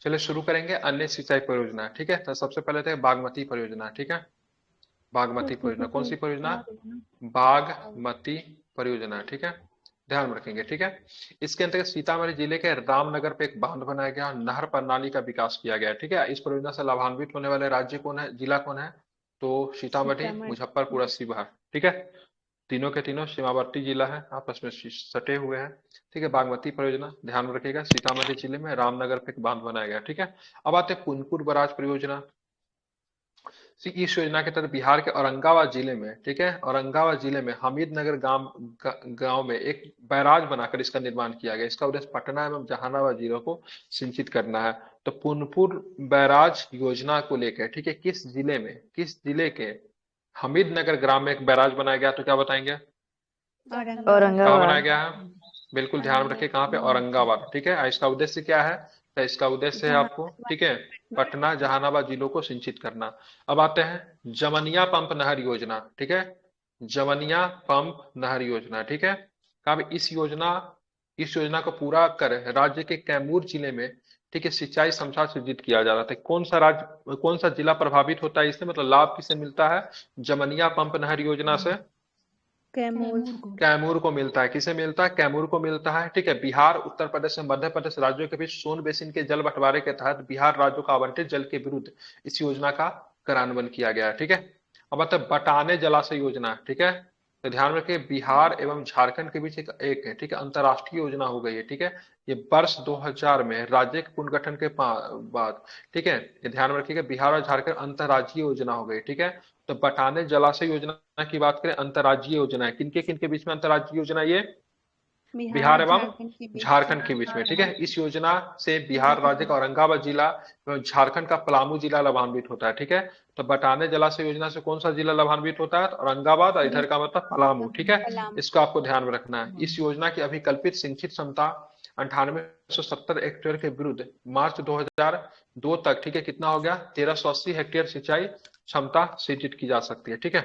चलिए शुरू करेंगे अन्य सिंचाई परियोजना। ठीक है, तो सबसे पहले थे बागमती परियोजना। ठीक है, बागमती उसको परियोजना तो कौन फिर सी परियोजना? बता देना। बागमती परियोजना। ठीक है, ध्यान में रखेंगे। ठीक है, इसके अंतर्गत सीतामढ़ी जिले के रामनगर पे एक बांध बनाया गया और नहर प्रणाली का विकास किया गया है। ठीक है, इस परियोजना से लाभान्वित होने वाले राज्य कौन है, जिला कौन है? तो सीतामढ़ी, मुजफ्फरपुर और सीतामढ़ी। शिवहर। ठीक है, तीनों के तीनों सीमावर्ती जिला है, आपस में सटे हुए हैं। ठीक है, बागमती परियोजना ध्यान में रखिएगा, सीतामढ़ी जिले में रामनगर पे एक बांध बनाया गया। ठीक है, अब आते हैं पुनपुन बराज परियोजना। इस योजना के तहत बिहार के औरंगाबाद जिले में, ठीक है, औरंगाबाद जिले में हमीदनगर गांव में एक बैराज बनाकर इसका निर्माण किया गया। इसका उद्देश्य पटना एवं जहानाबाद जिलों को सिंचित करना है। तो पुनपुन बैराज योजना को लेकर, ठीक है, किस जिले में, किस जिले के हमीदनगर ग्राम में एक बैराज बनाया गया? तो क्या बताएंगे? औरंगाबाद। कहाँ बनाया औरंगाबाद। गया है? बिल्कुल ध्यान में रखिए, कहाँ पे? औरंगाबाद। औरंगाबाद। ठीक है, इसका उद्देश्य क्या है? तो इसका उद्देश्य है आपको, जहानाबाद। ठीक है, पटना जहानाबाद जिलों को सिंचित करना। अब आते हैं जमनिया पंप नहर योजना। ठीक है, जमनिया पंप नहर योजना। ठीक है, कहा भी इस योजना को पूरा कर राज्य के कैमूर जिले में, ठीक है, सिंचाई क्षमता सृजित किया जा रहा था। कौन सा जिला प्रभावित होता है इससे, मतलब लाभ किसे मिलता है जमनिया पंप नहर योजना से? कैमूर। कैमूर को मिलता है। किसे मिलता है? कैमूर को मिलता है। ठीक है, बिहार, उत्तर प्रदेश और मध्य प्रदेश राज्यों के बीच सोन बेसिन के जल बंटवारे के तहत बिहार राज्यों को आवंटित जल के विरुद्ध इस योजना का कार्यान्वयन किया गया है। ठीक है, अब आता है बटाने जलाशय योजना। ठीक है, तो ध्यान में रखिए, बिहार एवं झारखंड के बीच एक है, ठीक है, अंतर्राष्ट्रीय योजना हो गई है। ठीक है, ये वर्ष 2000 में राज्य के पुनर्गठन के बाद, ठीक है, ये ध्यान में रखिएगा, बिहार और झारखंड अंतर्राज्यीय योजना हो गई। ठीक है, तो बटाने जलाशय योजना की बात करें, अंतर्राज्यीय योजना है। किनके बीच में अंतर्राज्यीय योजना ये? बिहार बिहार और एवं झारखंड के बीच झारखंड के बीच में। ठीक है, इस योजना से बिहार राज्य का औरंगाबाद जिला एवं झारखंड का पलामू जिला लाभान्वित होता है। ठीक है, तो बटाने जलाशय योजना से कौन सा जिला लाभान्वित होता है? तो औरंगाबाद, और इधर का मतलब पलामू। ठीक है, पलामू। इसको आपको ध्यान में रखना है। इस योजना की अभिकल्पित सिंचित क्षमता 9870 हेक्टेयर के विरुद्ध मार्च 2002 तक, ठीक है, कितना हो गया? 1380 हेक्टेयर सिंचाई क्षमता सिंचित की जा सकती है। ठीक है,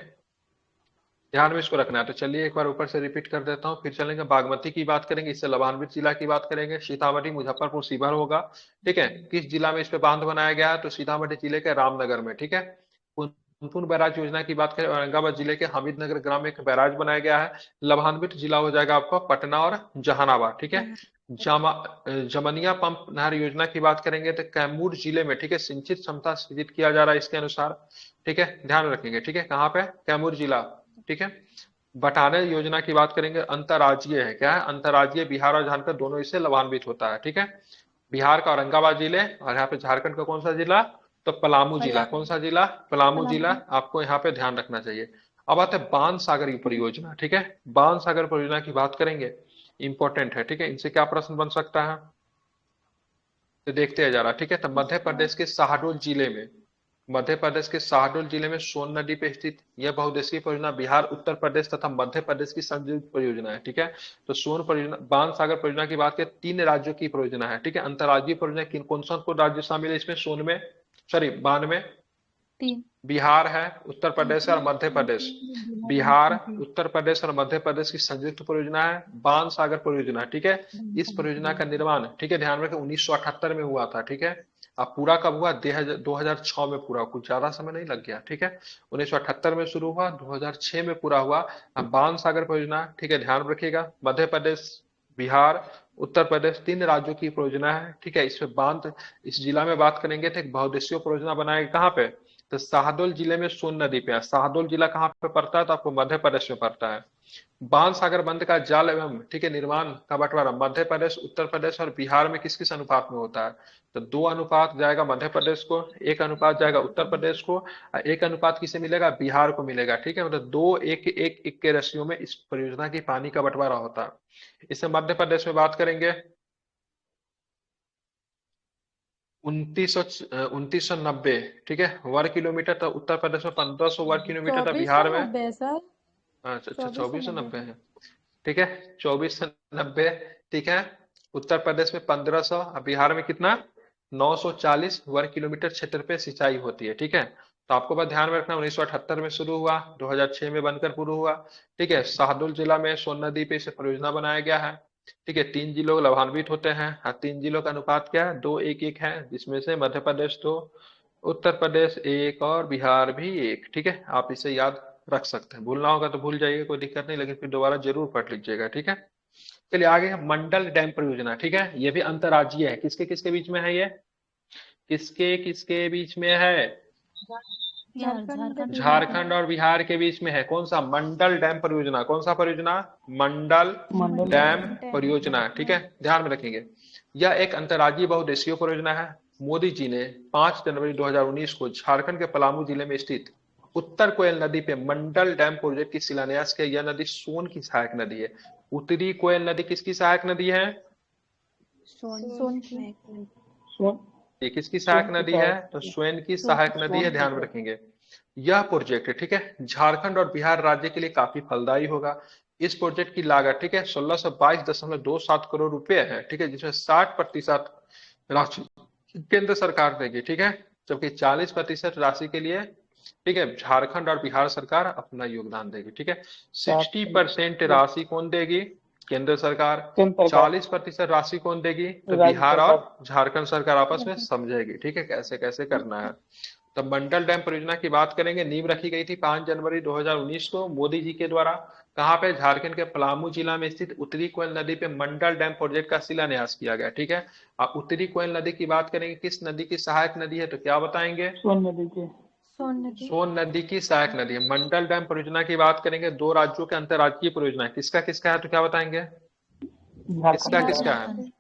ध्यान में इसको रखना है। तो चलिए एक बार ऊपर से रिपीट कर देता हूँ, फिर चलेंगे बागमती की बात करेंगे, इससे लाभान्वित जिला की बात करेंगे, सीतामढ़ी, मुजफ्फरपुर, शिवहर होगा। ठीक है, किस जिला में इस पे बांध बनाया गया है? तो सीतामढ़ी जिले के रामनगर में। ठीक है, पुनपुन बैराज योजना की बात करें, औरंगाबाद जिले के हामिदनगर ग्राम में एक बैराज बनाया गया है। लाभान्वित जिला हो जाएगा आपका पटना और जहानाबाद। ठीक है, जामा जमनिया पंप नहर योजना की बात करेंगे तो कैमूर जिले में, ठीक है, सिंचित क्षमता सृजित किया जा रहा है इसके अनुसार। ठीक है, ध्यान रखेंगे। ठीक है, कहाँ पे? कैमूर जिला। ठीक है, बटाने योजना की बात करेंगे, अंतर्राज्यीय है। क्या है? अंतर्राज्यीय, बिहार और झारखंड दोनों इससे लाभान्वित होता है। ठीक है, बिहार का औरंगाबाद जिले और यहाँ पे झारखंड का कौन सा जिला? तो पलामू जिला। कौन पलामू। सा जिला? पलामू जिला। पलामू। आपको यहाँ पे ध्यान रखना चाहिए। अब आते हैं बाण सागर की परियोजना। ठीक है, बाण सागर परियोजना की बात करेंगे, इंपॉर्टेंट है। ठीक है, इनसे क्या प्रश्न बन सकता है, तो देखते हैं जरा। ठीक है, तो मध्य प्रदेश के शहडोल जिले में, मध्य प्रदेश के शहडोल जिले में सोन नदी पे स्थित यह बहुउद्देशीय परियोजना बिहार, उत्तर प्रदेश तथा मध्य प्रदेश की संयुक्त परियोजना है। ठीक है, तो सोन परियोजना, बाण सागर परियोजना की बात करें, 3 राज्यों की परियोजना है। ठीक है, अंतर्राज्यीय परियोजना किन कौन सा को राज्य शामिल है इसमें? सोन में, सॉरी, बाण में तीन। बिहार है, उत्तर प्रदेश है और मध्य प्रदेश। बिहार और बिहार, झारखंड। उत्तर प्रदेश और मध्य प्रदेश की संयुक्त परियोजना है बाण सागर परियोजना। ठीक है, इस परियोजना का निर्माण, ठीक है, ध्यान रखें, 1978 में हुआ था। ठीक है, अब पूरा कब हुआ? 2006 में पूरा, कुछ ज्यादा समय नहीं लग गया। ठीक है, 1978 में शुरू हुआ, 2006 में पूरा हुआ। अब बाण सागर परियोजना, ठीक है, ध्यान रखिएगा, मध्य प्रदेश, बिहार, उत्तर प्रदेश, 3 राज्यों की परियोजना है। ठीक है, इसमें बांध, इस जिला में बात करेंगे तो एक बहुउद्देशीय परियोजना बनाएगी। कहाँ पे? तो शाहडोल जिले में सोन नदी पे है। शाहडोल जिला कहाँ पे पड़ता है? तो आपको मध्य प्रदेश में पड़ता है। बाण सागर बंद का जाल एवं, ठीक है, निर्माण का बंटवारा मध्य प्रदेश, उत्तर प्रदेश और बिहार में किस किस अनुपात में होता है? तो 2 अनुपात जाएगा मध्य प्रदेश को, 1 अनुपात जाएगा उत्तर प्रदेश को, और 1 अनुपात किसे मिलेगा? बिहार को मिलेगा। ठीक है, मतलब 2:1:1 के रेशियो में इस परियोजना की पानी का बंटवारा होता है। इससे मध्य प्रदेश में बात करेंगे, 2990, ठीक है, वर्ग किलोमीटर था। उत्तर प्रदेश में 1500 वर्ग किलोमीटर था। चौबीस सौ बिहार में, नब्बे सर। अच्छा अच्छा, 2490 2490 सर। है। ठीक है, 2490। ठीक है, उत्तर प्रदेश में 1500 और बिहार में कितना? 940 वर्ग किलोमीटर क्षेत्र पे सिंचाई होती है। ठीक है, तो आपको बस ध्यान में रखना, 1978 में शुरू हुआ, 2006 में बनकर पूरा हुआ। ठीक है, शहडोल जिला में सोन नदी पे इसे परियोजना बनाया गया है। ठीक है, 3 जिलों लाभान्वित होते हैं। हाँ, 3 जिलों का अनुपात क्या है? 2-1-1 है, जिसमें से मध्य प्रदेश 2, उत्तर प्रदेश 1 और बिहार भी 1। ठीक है, आप इसे याद रख सकते हैं। भूलना होगा तो भूल जाइए, कोई दिक्कत नहीं, लेकिन फिर दोबारा जरूर पढ़ लीजिएगा। ठीक है, चलिए आगे है मंडल डैम परियोजना। ठीक है, ये भी अंतर्राज्यीय है। किसके किसके बीच में है ये? किसके किसके बीच में है? झारखंड झारखंड और बिहार के बीच में है। कौन सा? मंडल डैम परियोजना। कौन सा परियोजना? मंडल डैम परियोजना। ठीक है, ध्यान में रखेंगे। यह एक अंतर्राज्यीय बहुउद्देशीय परियोजना है। मोदी जी ने 5 जनवरी 2019 को झारखंड के पलामू जिले में स्थित उत्तर कोयल नदी पे मंडल डैम प्रोजेक्ट की शिलान्यास किया। यह नदी सोन की सहायक नदी है। उत्तरी कोयल नदी किसकी सहायक नदी है? सोन की ये किसकी सहायक नदी है? तो स्वयं की सहायक नदी है, ध्यान में रखेंगे। यह प्रोजेक्ट, ठीक है, झारखंड और बिहार राज्य के लिए काफी फलदायी होगा। इस प्रोजेक्ट की लागत, ठीक है, 1622.27 करोड़ रुपए है। ठीक है, जिसमें 60% राशि केंद्र सरकार देगी। ठीक है, जबकि 40% राशि के लिए, ठीक है, झारखंड और बिहार सरकार अपना योगदान देगी। ठीक है, 60% राशि कौन देगी? केंद्र सरकार। 40% राशि कौन देगी? तो बिहार और झारखंड सरकार आपस में समझेगी। ठीक है, कैसे कैसे करना है। तो मंडल डैम परियोजना की बात करेंगे। नींव रखी गई थी 5 जनवरी 2019 को मोदी जी के द्वारा। कहां पे? झारखंड के पलामू जिला में स्थित उत्तरी कोयल नदी पे मंडल डैम प्रोजेक्ट का शिलान्यास किया गया। ठीक है, अब उत्तरी कोयल नदी की बात करेंगे। किस नदी की सहायक नदी है? तो क्या बताएंगे? सोन नदी की सहायक नदी है। मंडल डैम परियोजना की बात करेंगे। 2 राज्यों के अंतर्राज्यीय परियोजना है। किसका किसका है? तो क्या बताएंगे? किसका किसका है?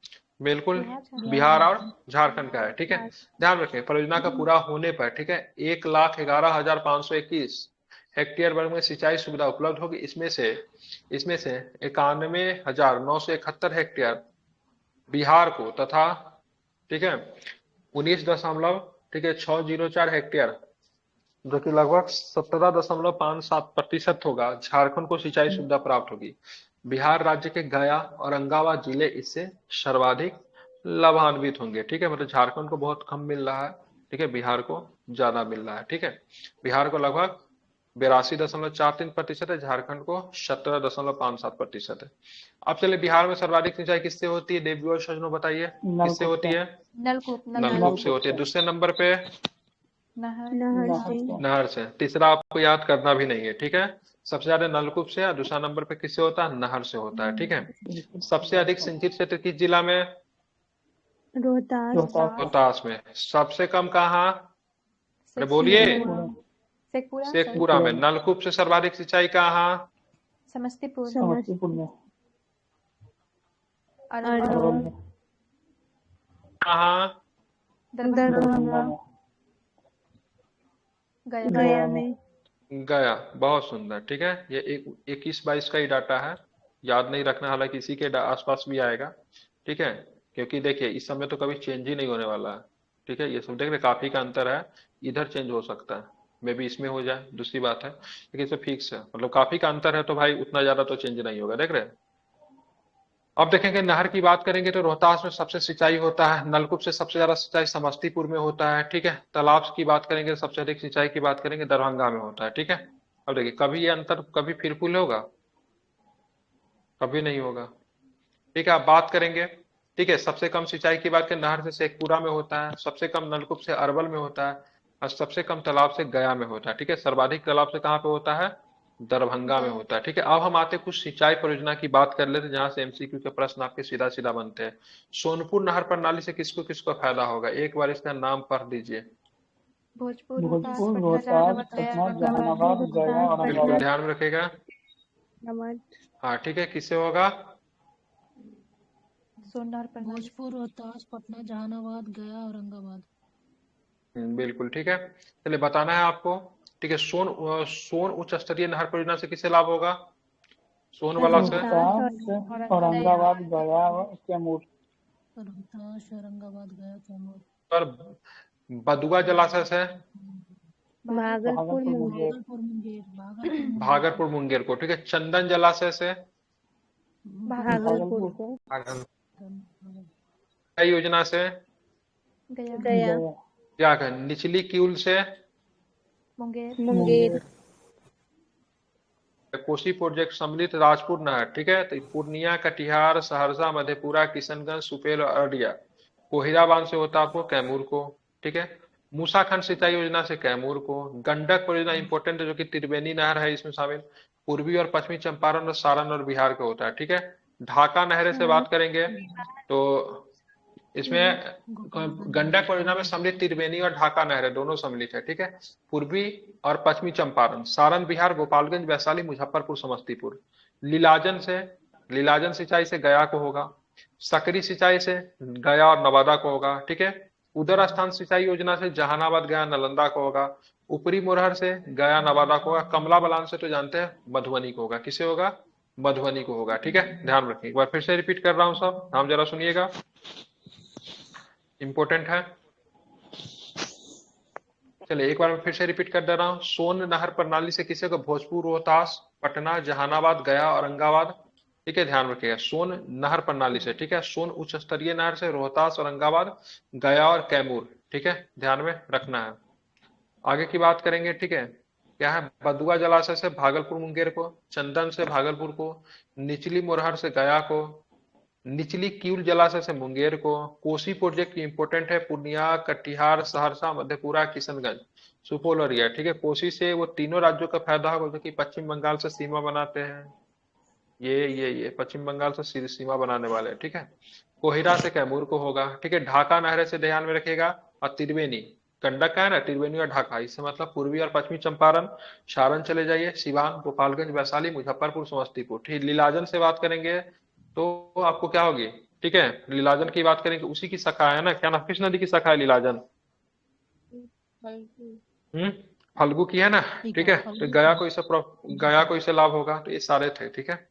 बिल्कुल, बिहार और झारखंड का है। ठीक है, ध्यान रखें, परियोजना का पूरा होने पर, ठीक है, 1,11,521 हेक्टेयर वर्ग में सिंचाई सुविधा उपलब्ध होगी। इसमें से 91,971 हेक्टेयर बिहार को तथा, ठीक है, 19 ठीक है 604 हेक्टेयर, जो कि लगभग 17.57% होगा, झारखंड को सिंचाई सुविधा प्राप्त होगी। बिहार राज्य के गया और औरंगाबाद जिले इससे सर्वाधिक लाभान्वित होंगे। ठीक है, मतलब झारखंड को बहुत कम मिल रहा है, ठीक है, बिहार को ज्यादा मिल रहा है। ठीक है, बिहार को लगभग 82.43% है, झारखंड को 17.57% है। अब चलिए, बिहार में सर्वाधिक सिंचाई किससे होती है? देवियों और सज्जनों बताइए, किससे होती है? नलकूप नलकूप से होती है। दूसरे नंबर पे नहर से। तीसरा आपको याद करना भी नहीं है। ठीक है, सबसे ज्यादा नलकूप से, और दूसरा नंबर पे किससे होता है? नहर से होता है। ठीक है, सबसे अधिक सिंचित क्षेत्र किस जिला में? रोहतास में। सबसे कम कहाँ? अरे बोलिए। शेखपुरा में। नलकूप से सर्वाधिक सिंचाई कहाँ? समस्तीपुर में कहाँ? दरभंगा गया में गया। बहुत सुंदर। ठीक है, ये 21-22 का ही डाटा है, याद नहीं रखना, हालांकि इसी के आसपास भी आएगा। ठीक है, क्योंकि देखिए इस समय तो कभी चेंज ही नहीं होने वाला है। ठीक है, ये सब देख रहे, काफी का अंतर है। इधर चेंज हो सकता है, मे भी इसमें हो जाए, दूसरी बात है, लेकिन इसमें फिक्स है। मतलब काफी का अंतर है तो भाई उतना ज्यादा तो चेंज नहीं होगा। देख रहे हैं। अब देखेंगे नहर की बात करेंगे तो रोहतास में सबसे सिंचाई होता है। नलकूप से सबसे ज्यादा सिंचाई समस्तीपुर में होता है। ठीक है, तालाब की बात करेंगे तो सबसे अधिक सिंचाई की बात करेंगे दरभंगा में होता है। ठीक है, अब देखिए, कभी ये अंतर कभी फिर फुल होगा? कभी नहीं होगा। ठीक है, अब बात करेंगे, ठीक है, सबसे कम सिंचाई की बात करें, नहर से शेखपुरा में होता है। सबसे कम नलकूप से अरवल में होता है। और सबसे कम तालाब से गया में होता है। ठीक है, सर्वाधिक तालाब से कहाँ पे होता है? दरभंगा में होता है। ठीक है, अब हम आते कुछ सिंचाई परियोजना की बात कर लेते हैं, जहां से एमसीक्यू के प्रश्न आपके सीधा सीधा बनते हैं। सोनपुर नहर प्रणाली से किसको किसको फायदा होगा? एक बार इसका नाम पढ़ दीजिए। भोजपुर रोहतास पटना जहानाबाद गया बिल्कुल ध्यान में रखेगा। हाँ, ठीक है, किससे होगा? भोजपुर रोहतास पटना जहानाबाद गया औरंगाबाद। बिल्कुल ठीक है, चलिए बताना है आपको। ठीक है, सोन उच्च स्तरीय नहर परियोजना से किसे लाभ होगा? सोन वाला से औरंगाबाद गया कैमूर रोहतास औरंगाबाद गया कैमूर। और बदुआ जलाशय से भागलपुर मुंगेर भागलपुर मुंगेर को। ठीक है, चंदन जलाशय से भागलपुर को योजना से गया क्या कहें, निचली किउल से मुंगेर कोसी प्रोजेक्ट सम्मिलित राजपुर नहर, ठीक है। तो पूर्णिया, कटिहार, सहरसा, मधेपुरा, किशनगंज, सुपेल और अररिया। कोहिरा बांध से होता आपको कैमूर को, ठीक है। मूसा खंड सिंचाई योजना से कैमूर को। गंडक परियोजना इंपॉर्टेंट है, जो कि त्रिवेणी नहर है इसमें शामिल। पूर्वी और पश्चिमी चंपारण और सारण और बिहार का होता है, ठीक है। ढाका नहर से बात करेंगे तो इसमें गंडक परियोजना में सम्मिलित त्रिवेणी और ढाका नहर है, दोनों सम्मिलित है, ठीक है। पूर्वी और पश्चिमी चंपारण, सारण बिहार, गोपालगंज वैशाली, मुजफ्फरपुर, समस्तीपुर। लीलाजन सिंचाई से गया को होगा। सकरी सिंचाई से गया और नवादा को होगा, ठीक है। उदर स्थान सिंचाई योजना से जहानाबाद, गया, नालंदा को होगा। ऊपरी मोरहर से गया, नवादा को होगा। कमला बलान से तो जानते हैं मधुबनी को होगा। किसे होगा? मधुबनी को होगा, ठीक है। ध्यान रखिए, एक बार फिर से रिपीट कर रहा हूं, सब नाम जरा सुनिएगा, इंपॉर्टेंट है। चलिए एक बार मैं फिर से रिपीट कर दे रहा हूँ। सोन नहर प्रणाली से किसे को? भोजपुर, रोहतास, पटना, जहानाबाद, गया, औरंगाबाद, ठीक है। ध्यान रखिएगा, सोन नहर प्रणाली से, ठीक है। सोन उच्च स्तरीय नहर से रोहतास, औरंगाबाद, गया और कैमूर, ठीक है, ध्यान में रखना है। आगे की बात करेंगे, ठीक है। क्या है? बदुआ जलाशय से भागलपुर मुंगेर को, चंदन से भागलपुर को, निचली मोरहर से गया को, निचली किउल जलाशय से मुंगेर को। कोसी प्रोजेक्ट इंपोर्टेंट है, पूर्णिया, कटिहार, सहरसा, मधेपुरा, किशनगंज, सुपौल और ठीक है। कोसी से वो तीनों राज्यों का फायदा होगा, जो कि पश्चिम बंगाल से सीमा बनाते हैं। ये पश्चिम बंगाल से सीमा बनाने वाले हैं, ठीक है। कोहिरा से कैमूर को होगा, ठीक है। ढाका नहर से ध्यान में रखिएगा। और त्रिवेणी, गंडक का है ना, त्रिवेणी और ढाका, इससे मतलब पूर्वी और पश्चिमी चंपारण, सारण चले जाइए, सिवान, गोपालगंज, वैशाली, मुजफ्फरपुर, समस्तीपुर, ठीक। लीलाजन से बात करेंगे तो आपको क्या होगी, ठीक है। लीलाजन की बात करेंगे, उसी की शाखा है ना, क्या ना, किस नदी की शाखा है लीलाजन? फल्गु की है ना, ठीक है। तो गया को इससे लाभ होगा, तो ये सारे थे, ठीक है।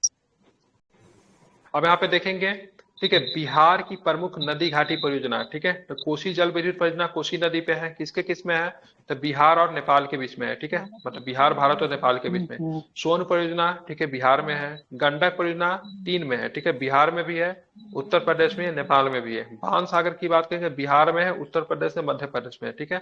अब यहाँ पे देखेंगे, ठीक है, बिहार की प्रमुख नदी घाटी परियोजना, ठीक है। तो कोसी जल विद्युत परियोजना कोसी नदी पे है, किसके किस में है? तो बिहार और नेपाल के बीच में है, ठीक है। मतलब बिहार, भारत और नेपाल के बीच में। सोन परियोजना, ठीक है, बिहार में है। गंडक परियोजना 3 में है, ठीक है, बिहार में भी है, उत्तर प्रदेश में है, नेपाल में भी है। बाण सागर की बात करेंगे, बिहार में है, उत्तर प्रदेश में, मध्य प्रदेश में है, ठीक है।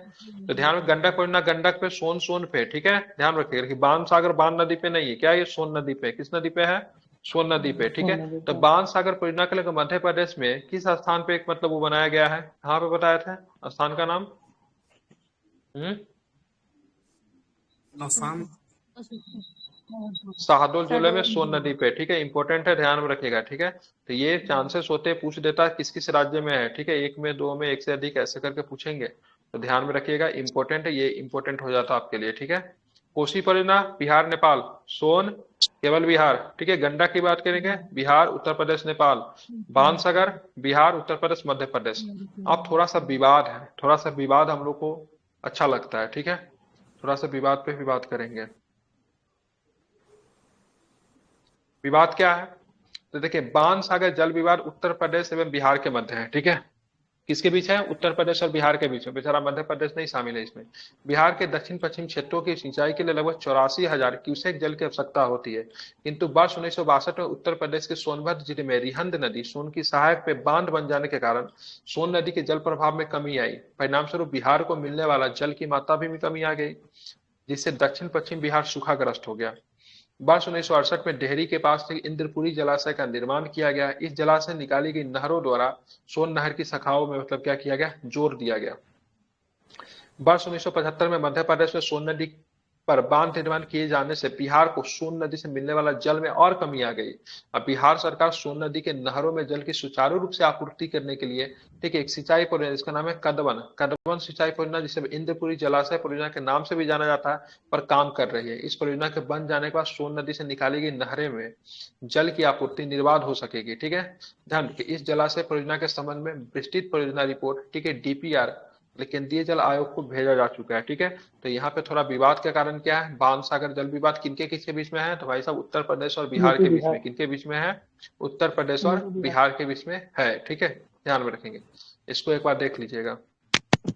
तो ध्यान में, गंडक परियोजना गंडक पे, सोन पे, ठीक है। ध्यान रखिएगा कि बाण सागर बाण नदी पे नहीं है, क्या ये सोन नदी पे, किस नदी पे है? सोन नदी पे, ठीक है। तो बाण सागर परियोजना के लिए मध्य प्रदेश में किस स्थान पे एक मतलब वो बनाया गया है, कहाँ पे बताया था स्थान का नाम? शाहडोल जिले में, सोन नदी पे, ठीक है। इंपॉर्टेंट है, ध्यान में रखिएगा, ठीक है। तो ये चांसेस होते हैं, पूछ देता है किस किस राज्य में है, ठीक है। एक में, दो में, एक से अधिक, ऐसे करके पूछेंगे, तो ध्यान में रखिएगा, इंपॉर्टेंट है, ये इंपॉर्टेंट हो जाता है आपके लिए, ठीक है। कोसी परियोजना बिहार, नेपाल। सोन केवल बिहार, ठीक है। गंडक की बात करेंगे, बिहार, उत्तर प्रदेश, नेपाल। बाण सागर बिहार, उत्तर प्रदेश, मध्य प्रदेश। अब थोड़ा सा विवाद है, थोड़ा सा विवाद हम लोग को अच्छा लगता है, ठीक है। थोड़ा सा विवाद पे भी बात करेंगे। विवाद क्या है? तो देखिए, बाण सागर जल विवाद उत्तर प्रदेश एवं बिहार के मध्य है, ठीक है। किसके बीच है? उत्तर प्रदेश और बिहार के बीच में। बेचारा मध्य प्रदेश नहीं शामिल है इसमें। बिहार के दक्षिण पश्चिम क्षेत्रों की सिंचाई के लिए लगभग 84,000 क्यूसेक जल की आवश्यकता होती है, किंतु वर्ष 1962 में उत्तर प्रदेश के सोनभद्र जिले में रिहंद नदी सोन की सहायक पे बांध बन जाने के कारण सोन नदी के जल प्रभाव में कमी आई। परिणाम स्वरूप बिहार को मिलने वाला जल की मात्रा भी में कमी आ गई, जिससे दक्षिण पश्चिम बिहार सूखाग्रस्त हो गया। वर्ष 1968 में डेहरी के पास इंद्रपुरी जलाशय का निर्माण किया गया। इस जलाशय से निकाली गई नहरों द्वारा सोन नहर की शाखाओं में मतलब क्या किया गया? जोर दिया गया। वर्ष 1975 में मध्य प्रदेश में सोन नदी पर बांध निर्माण किए जाने से बिहार को सोन नदी से मिलने वाला जल में और कमी आ गई। अब बिहार सरकार सोन नदी के नहरों में जल की सुचारू रूप से आपूर्ति करने के लिए, ठीक है, एक सिंचाई परियोजना, इसका नाम है कदवन सिंचाई परियोजना, जिसे इंद्रपुरी जलाशय परियोजना के नाम से भी जाना जाता है, पर काम कर रही है। इस परियोजना के बन जाने के बाद सोन नदी से निकाली गई नहरें में जल की आपूर्ति निर्बाध हो सकेगी, ठीक है। ध्यान रखिए, इस जलाशय परियोजना के संबंध में विस्तृत परियोजना रिपोर्ट, ठीक है, डीपीआर केंद्रीय जल आयोग को भेजा जा चुका है, ठीक है। तो यहाँ पे थोड़ा विवाद के कारण क्या है? बाण सागर जल विवाद किनके किसके बीच में है? तो भाई साहब उत्तर प्रदेश और बिहार के बीच में। किनके बीच में है? उत्तर प्रदेश और बिहार के बीच में है, ठीक है, ध्यान में रखेंगे। इसको एक बार देख लीजिएगा।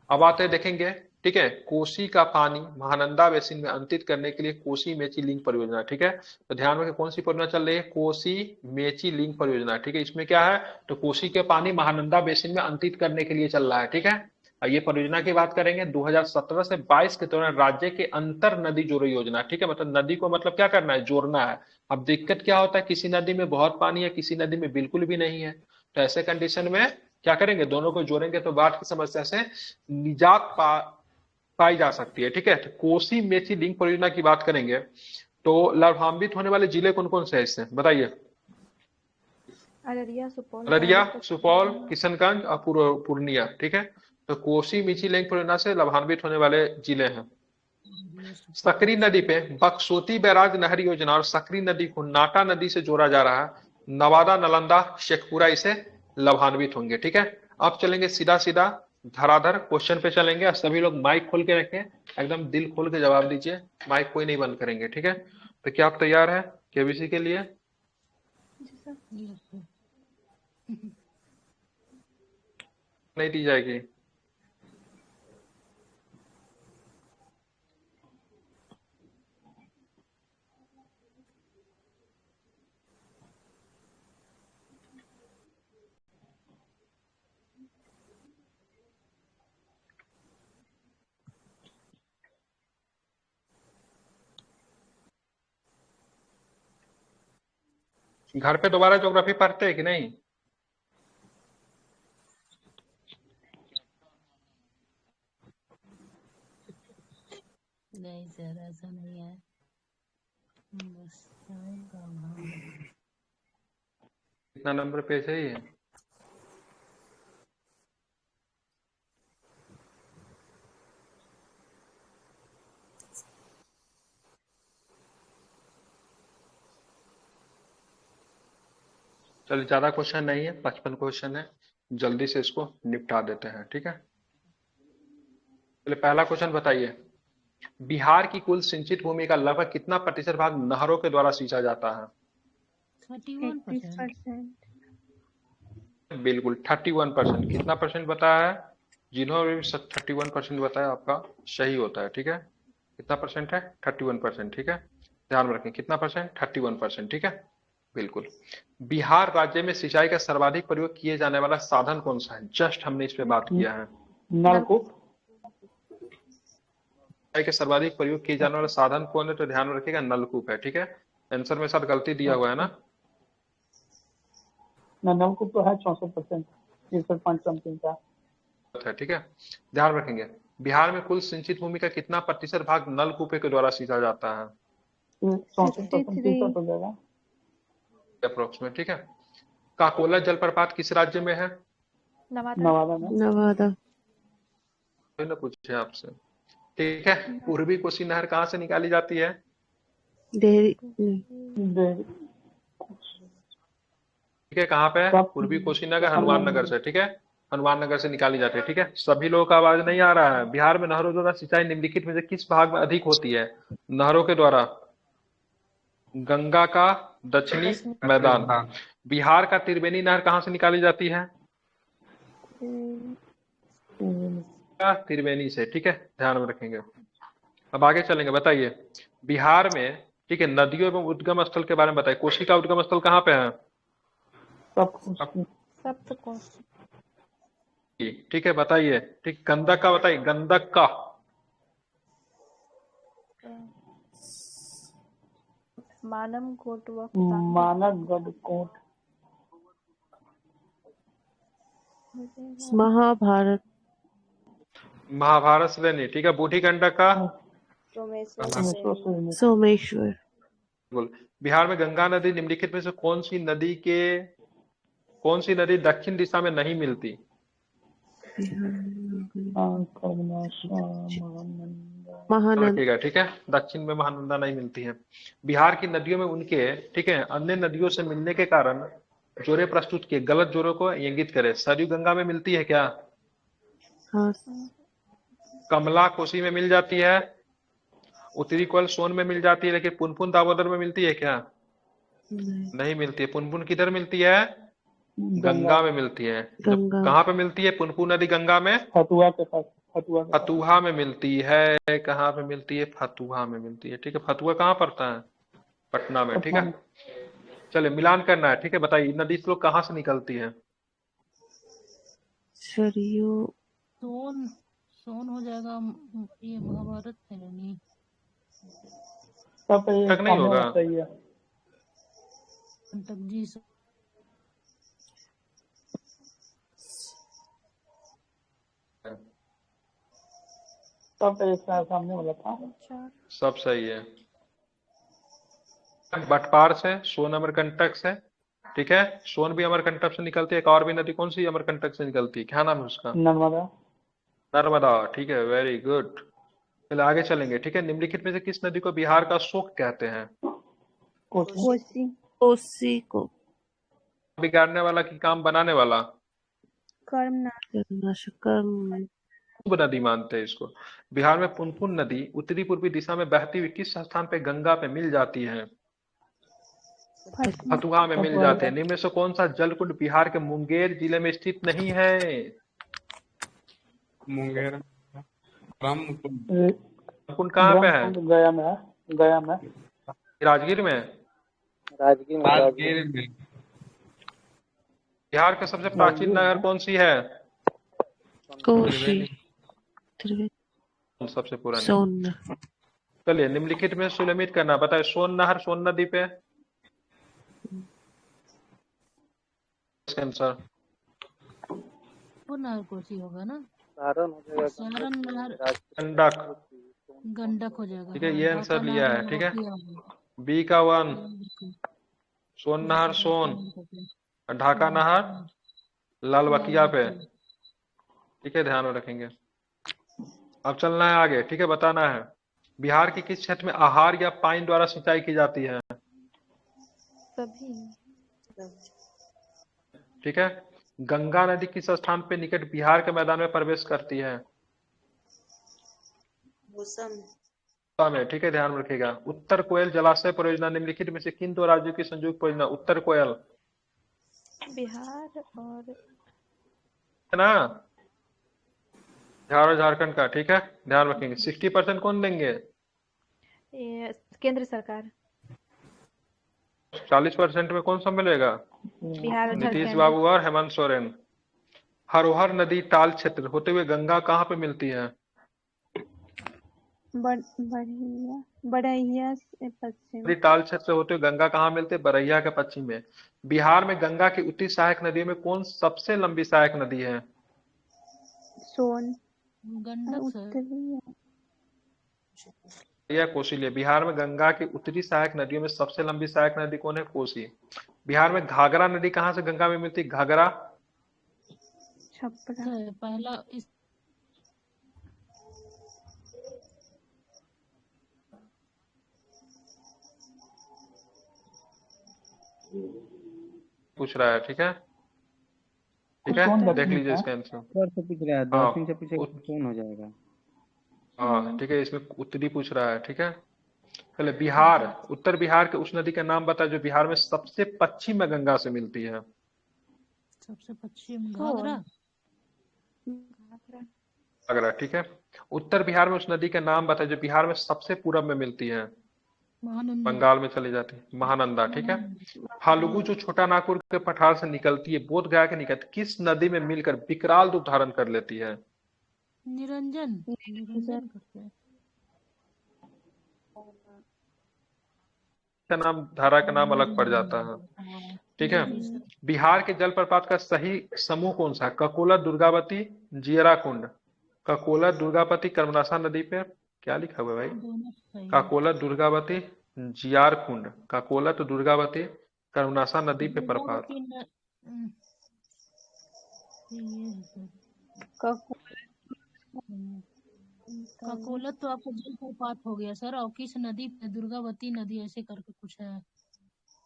अब आते हैं, देखेंगे, ठीक है, कोसी का पानी महानंदा बेसिन में अंतित करने के लिए कोसी मेची लिंक परियोजना, ठीक है। तो ध्यान रखें, कौन सी परियोजना चल रही है? कोसी मेची लिंक परियोजना, ठीक है। इसमें क्या है? तो कोसी के पानी महानंदा बेसिन में अंतित करने के लिए चल रहा है, ठीक है। और ये परियोजना की बात करेंगे 2017 से 22 के दौरान राज्य के अंतर नदी जोड़ो योजना, ठीक है, मतलब नदी को मतलब क्या करना है, जोड़ना है। अब दिक्कत क्या होता है, किसी नदी में बहुत पानी है, किसी नदी में बिल्कुल भी नहीं है, तो ऐसे कंडीशन में क्या करेंगे, दोनों को जोड़ेंगे तो बाढ़ की समस्या से निजात पाई जा सकती है, ठीक है। तो कोसी मेची लिंक परियोजना की बात करेंगे तो लाभान्वित होने वाले जिले कौन कौन से हैं इससे बताइए। अररिया, सुपौल, किशनगंज और पूर्णिया, ठीक है। तो कोसी मीची लिंक परियोजना से लाभान्वित होने वाले जिले हैं। सकरी नदी पे बक्सोती बैराज नहर योजना और सकरी नदी को नाटा नदी से जोड़ा जा रहा है। नवादा, नालंदा, शेखपुरा इसे लाभान्वित होंगे, ठीक है। अब चलेंगे सीधा सीधा धराधर क्वेश्चन पे चलेंगे, और सभी लोग माइक खोल के रखें, एकदम दिल खोल के जवाब दीजिए, माइक कोई नहीं बंद करेंगे, ठीक है। तो क्या आप तैयार है केबीसी के लिए? नहीं दी जाएगी? घर पे दोबारा ज्योग्राफी पढ़ते हैं कि नहीं? नहीं सर, ऐसा नहीं है, बस टाइम का अभाव है। कितना नंबर पेज है ये? चलिए, ज्यादा क्वेश्चन नहीं है, 55 क्वेश्चन है, जल्दी से इसको निपटा देते हैं, ठीक है। चलिए, पहला क्वेश्चन बताइए, बिहार की कुल सिंचित भूमि का लगभग कितना प्रतिशत भाग नहरों के द्वारा सींचा जाता है? 31%। बिल्कुल 31%। कितना परसेंट बताया है? जिन्होंने भी 31% बताया आपका सही होता है, ठीक है। कितना परसेंट है? 31%, ठीक है। ध्यान में रखें, कितना परसेंट? 31%, ठीक है। बिल्कुल। बिहार राज्य में सिंचाई का सर्वाधिक प्रयोग किए जाने वाला साधन कौन सा है? जस्ट हमने इस पे बात किया है। नलकूप। सिंचाई के सर्वाधिक प्रयोग किए जाने वाला साधन कौन है? तो ध्यान में रखिएगा, नलकूप है, ठीक है। आंसर में साथ गलती दिया हुआ है ना? नलकूप तो है 64%, 63 समथिंग का है, ठीक है। ध्यान रखेंगे, बिहार में कुल सिंचित भूमि का कितना प्रतिशत भाग नलकूपे के द्वारा सींचा जाता है? 64% हो जाएगा। अप्रोक्सीमेट, ठीक है। काकोला जलप्रपात किस राज्य में है? नवादा में। नवादा। मैंने पूछे आपसे, ठीक है। पूर्वी कोसी नहर कहाँ से निकाली जाती है? डेहरी। ठीक है, कहाँ पे है? पूर्वी कोसी नगर हनुमान नगर से, ठीक है। हनुमान नगर से निकाली जाती है, ठीक है। सभी लोगों का आवाज नहीं आ रहा है। बिहार में नहरों द्वारा सिंचाई निम्नलिखित में से किस भाग में अधिक होती है? नहरों के द्वारा गंगा का दक्षिणी मैदान। बिहार का त्रिवेणी नहर कहाँ से निकाली जाती है? त्रिवेणी से, ठीक है। ध्यान में रखेंगे। अब आगे चलेंगे, बताइए, बिहार में, ठीक है, नदियों एवं उद्गम स्थल के बारे में बताइए। कोसी का उद्गम स्थल कहाँ पे है? ठीक है, बताइए। ठीक, गंडक का बताइए, गंडक का। मानगढ़कोट। महाभारत। महाभारत से लेनी, ठीक है। बूढ़ी गंडक का सोमेश्वर। बिल्कुल। बिहार में गंगा नदी निम्नलिखित में से कौन सी नदी दक्षिण दिशा में नहीं मिलती? महानंदा। रखिएगा, ठीक है। दक्षिण में महानंदा नहीं मिलती है। बिहार की नदियों में उनके, ठीक है, अन्य नदियों से मिलने के कारण जोड़े प्रस्तुत किए, गलत जोड़ों को इंगित करें। सरयू गंगा में मिलती है क्या? हाँ। कमला कोसी में मिल जाती है, उत्तरी कोयल सोन में मिल जाती है, लेकिन पुनपुन दामोदर में मिलती है क्या? नहीं मिलती है। पुनपुन किधर मिलती है? गंगा में मिलती है। तो कहाँ पे मिलती है पुनपुन नदी? गंगा में फतुहा के पास। फतुहा में मिलती है। कहाँ पे मिलती है? फतुहा में मिलती है, ठीक है। फतुहा कहाँ पड़ता है? पटना में, ठीक है। चलिए, मिलान करना है, ठीक है। बताइए, नदी स्रोत कहाँ से निकलती है? सरयू सोन सोन हो जाएगा। ये महाभारत है नहीं। सब ये तक नहीं सामने होगा। वाला सही है। कंटक जी सब ये सामने वाला था। सब सही है। बटपार से सोन अमरकंटक से, ठीक है। सोन भी अमरकंटक से निकलती है। एक और भी नदी कौन सी अमरकंटक से निकलती है, क्या नाम है उसका? नर्मदा। नर्मदा, ठीक है, वेरी गुड। चलिए आगे चलेंगे, ठीक है। निम्नलिखित में से किस नदी को बिहार का शोक कहते हैं? कोसी। कोसी। कोसी को बिगाड़ने वाला की काम बनाने वाला? कर्मनाथ। कर्म पुनपुन नदी मानते हैं इसको। बिहार में पुनपुन नदी उत्तरी पूर्वी दिशा में बहती हुई किस स्थान पे गंगा पे मिल जाती है? फतुहा। फतुहा में मिल फतुहा जाते हैं। का। निम्न में से कौन सा जल कुंड बिहार के मुंगेर जिले में स्थित नहीं है? मुंगेर ब्रह्मकुंड। कुंड कहाँ पे है? ब्रह्मकुंड गया में है। गया में। राजगीर में? राजगीर में। बिहार का सबसे प्राचीन राजगीर नगर में। कौन सी है? कोशी त्रिवेणी सबसे पुरानी। सोन चलिए निम्नलिखित में सुलमित करना बताए। सोन नहर सोन नदी पे। इसका आंसर वो नहर कोसी होगा ना। सारण हो जाएगा। सारण नहर गंडक, गंडक हो जाएगा। ठीक है। हाँ, ये ढाका आंसर लिया नहर है, ठीक है। नवाबिया होगा। बी का 1 सोन नहर सोन, ढाका नहर लालबकिया पे, ठीक है, ध्यान में रखेंगे। अब चलना है आगे, ठीक है। बताना है बिहार के किस क्षेत्र में आहार या पाइन द्वारा सिंचाई की जाती है? सभी। ठीक है। गंगा नदी किस स्थान पे निकट बिहार के मैदान में प्रवेश करती है? में, ठीक है, ध्यान में रखिएगा। उत्तर कोयल जलाशय परियोजना निम्नलिखित में से किन दो राज्यों की संयुक्त परियोजना? उत्तर कोयल बिहार और है ना, बिहार और झारखंड का, ठीक है, ध्यान रखेंगे। 60% कौन देंगे? केंद्र सरकार। 40% में कौन सा मिलेगा? बिहार और नीतीश झारखंड। बाबू और हेमंत सोरेन। हरोहर नदी टाल क्षेत्र होते हुए गंगा कहाँ पे मिलती है? बढ़िया बढ़िया से पश्चिम। नदी टाल क्षेत्र होते हुए गंगा कहाँ मिलती है? बरैया के पश्चिम में। बिहार में गंगा की उत्तरी सहायक नदियों में कौन सबसे लंबी सहायक नदी है? सोन। गंडक सर। उत्तरी। या कोसी लिया। बिहार में गंगा की उत्तरी सहायक नदियों में सबसे लंबी सहायक नदी कौन है? कोसी। बिहार में घाघरा नदी कहाँ से गंगा में मिलती है? घाघरा छपरा। पहला इस पूछ रहा है, ठीक है, ठीक कौन है, देख दक्षिण लीजिए था? इसका आंसर। उत्तर से पूछ रहा है, हाँ दक्षिण से पूछेगा तो कौन हो जाएगा? हाँ, ठीक है, इसमें उत्तरी पूछ रहा है, ठीक है। चले बिहार, उत्तर बिहार के उस नदी का नाम बता जो बिहार में सबसे पश्चिम में गंगा से मिलती है। सबसे पश्चिम घाघरा। घाघरा। घाघरा, ठीक है। उत्तर बिहार में उस नदी का नाम बता जो बिहार में सबसे पूरब में मिलती है, महानंदा। बंगाल में चली जाती है। महानंदा, ठीक है। फाल्गु जो छोटा नागपुर के पठार से निकलती है, बोध गया के निकलती, किस नदी में मिलकर विकराल रूप धारण कर लेती है? निरंजन निरंजन करते हैं। का नाम, धारा का नाम अलग पड़ जाता है, ठीक है। बिहार के जलप्रपात का सही समूह कौन सा है? ककोला, दुर्गावती, जियरा कुंड। ककोला, दुर्गावती, कर्मनाशा नदी पे क्या लिखा हुआ है भाई? दोनों सही है। ककोला, दुर्गावती, जियार कुंड। ककोला तो दुर्गावती, कर्मनाशा नदी पे प्रपात। दुर्गावती ये है सर। ककोला तो आपका जलप्रपात हो गया सर। और किस नदी पे? दुर्गावती नदी ऐसे करके कुछ है।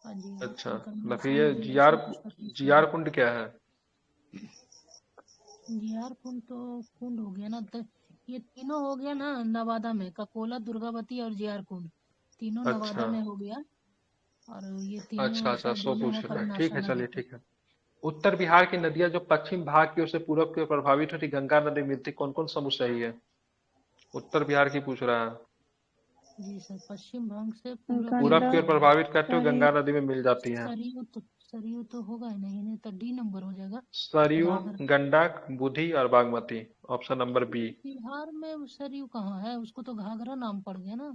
हाँ जी। अच्छा, कर्मनाशा फिर ये नदी ऐसे कुछ करके जियार कुंड क्या है? जियार कुंड तो कुंड हो गया ना। तो ये तीनों हो गया ना नवादा में। ककोला, दुर्गावती और जियार कुंड तीनों अच्छा नवादा में हो गया। और ये तीनों अच्छा, सर सो दोनों है पूछ रहा है, ठीक कर्मनाशा है, नदी चलिए पे। ठीक है। उत्तर बिहार की नदियां जो पश्चिम भाग की ओर से पूरब की ओर प्रभावित होती गंगा नदी मिलती, कौन कौन समूह सही है? उत्तर बिहार की पूछ रहा है। जी सर, पश्चिम भाग से पूरब पूरब की ओर प्रभावित करते हुए सरयू। गंगा नदी में मिल जाती है। सरयू तो सरयू तो होगा ही नहीं तो डी नंबर हो जाएगा। सरयू, घाघरा। गंडक, बूढ़ी और Bagmati. Option number B. Bihar में सरयू कहाँ है, उसको तो घाघरा नाम पड़ गया ना,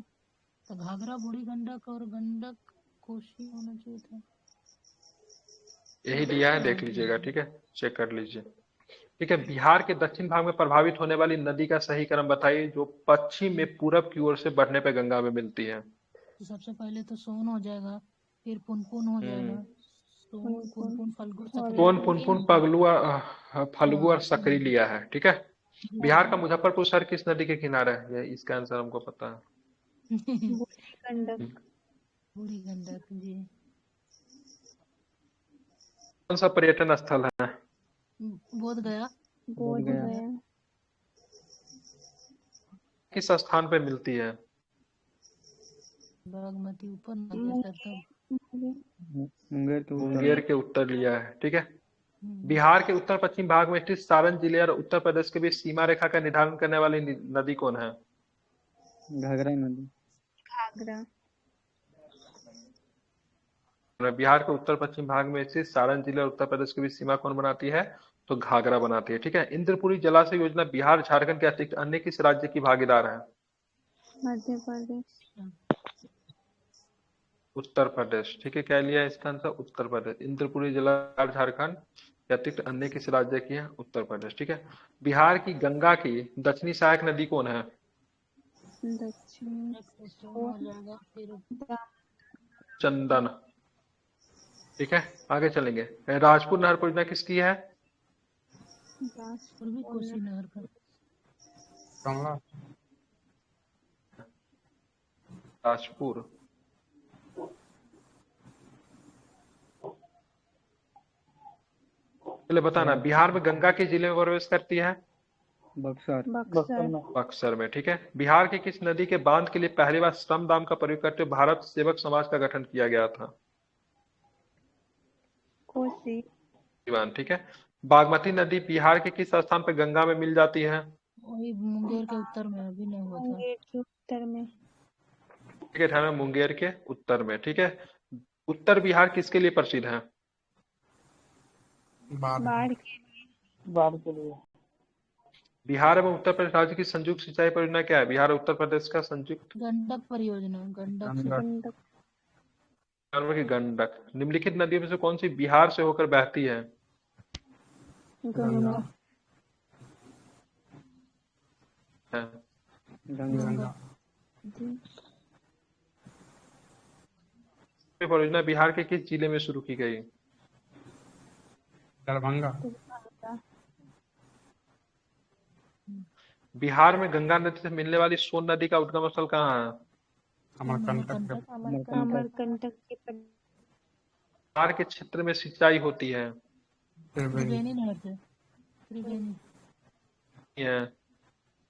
तो घाघरा, बूढ़ी गंडक और गंडक कोसी होना चाहिए था। यही दिया है, देख लीजिएगा, ठीक है, चेक कर लीजिए। ठीक है, बिहार के दक्षिण भाग में प्रभावित होने वाली नदी का सही क्रम बताइए जो पश्चिम में पूरब की ओर से बढ़ने पे गंगा में मिलती है। तो सबसे पहले तो सोन हो जाएगा, फिर पुनपुन हो जाएगा, सोन पुनपुन फल्गु सकरी। सोन, पुनपुन, फल्गु और सकरी लिया है। ठीक है, बिहार का मुजफ्फरपुर शहर किस नदी के किनारे है? ये इसका आंसर हमको पता है। बूढ़ी गंडक। बूढ़ी गंडक जी। कौन सा पर्यटन स्थल है? बोध गया। बोध गया। गया। किस स्थान पे मिलती है? बागमती ऊपर ना गया सर, तब मुंगेर के उत्तर मुंगेर के उत्तर लिया है। ठीक है, बिहार के उत्तर पश्चिम भाग में स्थित सारण जिले और उत्तर प्रदेश के बीच सीमा रेखा का निर्धारण करने वाली नदी कौन है? घाघरा नदी। घाघरा। बिहार के उत्तर पश्चिम भाग में स्थित सारण जिले और उत्तर प्रदेश के बीच सीमा कौन बनाती है? तो घाघरा बनाती है। ठीक है, इंद्रपुरी जलाशय योजना बिहार, झारखंड के अतिरिक्त अन्य किस राज्य की भागीदार है? मध्य प्रदेश। उत्तर प्रदेश। ठीक है, क्या लिया है इसका आंसर? उत्तर प्रदेश। इंद्रपुरी जलाशय झारखंड के अतिरिक्त अन्य किस राज्य की है? उत्तर प्रदेश। ठीक है, बिहार की गंगा की दक्षिणी सहायक नदी कौन है? दक्षिण। हो जाएगा फिर। चंदन। ठीक है, आगे चलेंगे। राजपुर नहर परियोजना किसकी है? पूर्वी कोसी नहर का। कमला। राजपुर। पहले बताना, बिहार में गंगा किस जिले में प्रवेश करती है? बक्सर। बक्सर में। बक्सर में। ठीक है, बिहार की किस नदी के बांध के लिए पहली बार श्रम दान का प्रयोग करते हुए भारत सेवक समाज का गठन किया गया था? कोसी। बांध। ठीक है, बागमती नदी बिहार के किस स्थान पर गंगा में मिल जाती है? वही मुंगेर के उत्तर में अभी नहीं हुआ था। मुंगेर के उत्तर में। ठीक है, ध्यान में, मुंगेर के उत्तर में। ठीक है, उत्तर बिहार किसके लिए प्रसिद्ध है? बाढ़ के लिए। बाढ़ के लिए। बिहार एवं उत्तर प्रदेश राज्य की संयुक्त सिंचाई परियोजना क्या है? बिहार और उत्तर प्रदेश का संयुक्त गंडक परियोजना। गंडक से गंडक। की गंडक। निम्नलिखित नदियों में से कौन सी बिहार से होकर बहती है? गंगा। गंगा। ये परियोजना बिहार के किस जिले में शुरू की गई? दरभंगा। बिहार में गंगा नदी से मिलने वाली सोन नदी का उद्गम स्थल कहाँ है? अमरकंटक। अमरकंटक के बिहार के क्षेत्र में सिंचाई होती है? त्रिवेणी नहर से। त्रिवेणी। ये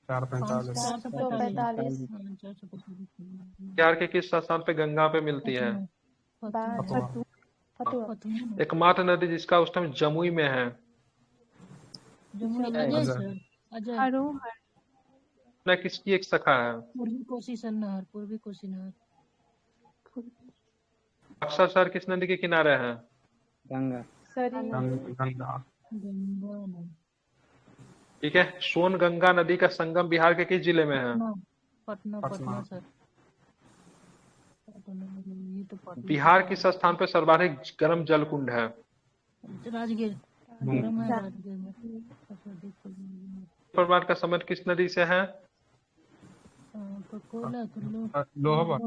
445। 445। 445। बिहार के किस स्थान पे गंगा पे मिलती है? फतुहा। एकमात्र नदी जिसका उद्गम जमुई में है? जमुई। अजय सर। अजय। हरोहर। न किसकी एक शाखा है? पूर्वी कोसी सन नहर। पूर्वी कोसी नहर। बक्सर शहर किस नदी के किनारे है? गंगा। सरयू। गंगा। गंगा नदी। ठीक है, सोन गंगा नदी का संगम बिहार के किस जिले में है? पटना। पटना सर। ये तो पटना। बिहार किस स्थान पर सर्वाधिक गर्म जल कुंड है? राजगीर। गरम है राजगीर में। प्रमाण का संबंध किस नदी से है? तो कोयला लोहवा।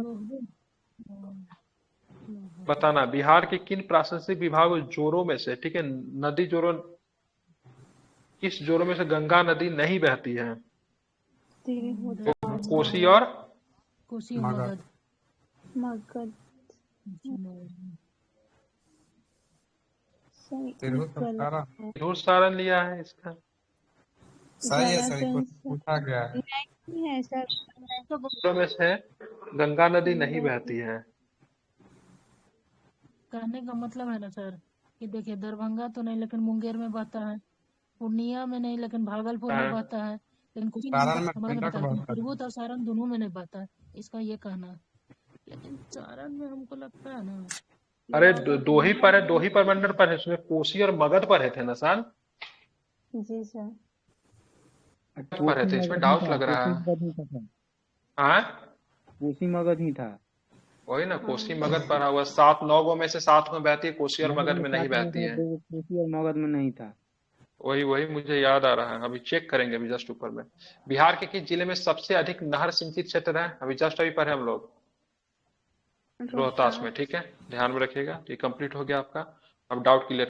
बताना, बिहार के किन प्रशासनिक विभागों जोरों में से, ठीक है, नदी जोरों, किस जोरों में से गंगा नदी नहीं बहती है? कोसी और कोसी और मगध। मगध। जरूर सारण लिया है इसका। सही है, सही पूछा गया है। नहीं है सर। जोरों में से गंगा नदी नहीं बहती है। कहने का मतलब है ना सर कि देखिए, दरभंगा तो नहीं लेकिन मुंगेर में बहता है, पूर्णिया में नहीं लेकिन भागलपुर में बहता है, लेकिन कुछ सारण में गंडक बहता है। तिरहुत और सारण दोनों में नहीं बहता है, इसका ये कहना है। लेकिन सारण में हमको लगता है ना अरे दो ही पर है, दो ही परमंडल पर है, उसमें कोसी और मगध पर है थे ना सर, जी सर। पर है थे, इसमें डाउट लग रहा है। हाँ कोसी मगध ही था। वही ना, कोसी मगध पर हुआ, 7-9 गो में से 7 में बहती है, कोसी और मगध में नहीं सात में बहती था, है। दो कोसी और मगध में नहीं था। वही वही मुझे याद आ रहा है, अभी चेक करेंगे अभी जस्ट ऊपर में। बिहार के किस जिले में सबसे अधिक नहर सिंचित क्षेत्र है, अभी जस्ट अभी पढ़े हम लोग, रोहतास में। ठीक है, ध्यान में रखिएगा। ये कंप्लीट हो गया आपका, अब डाउट क्लियर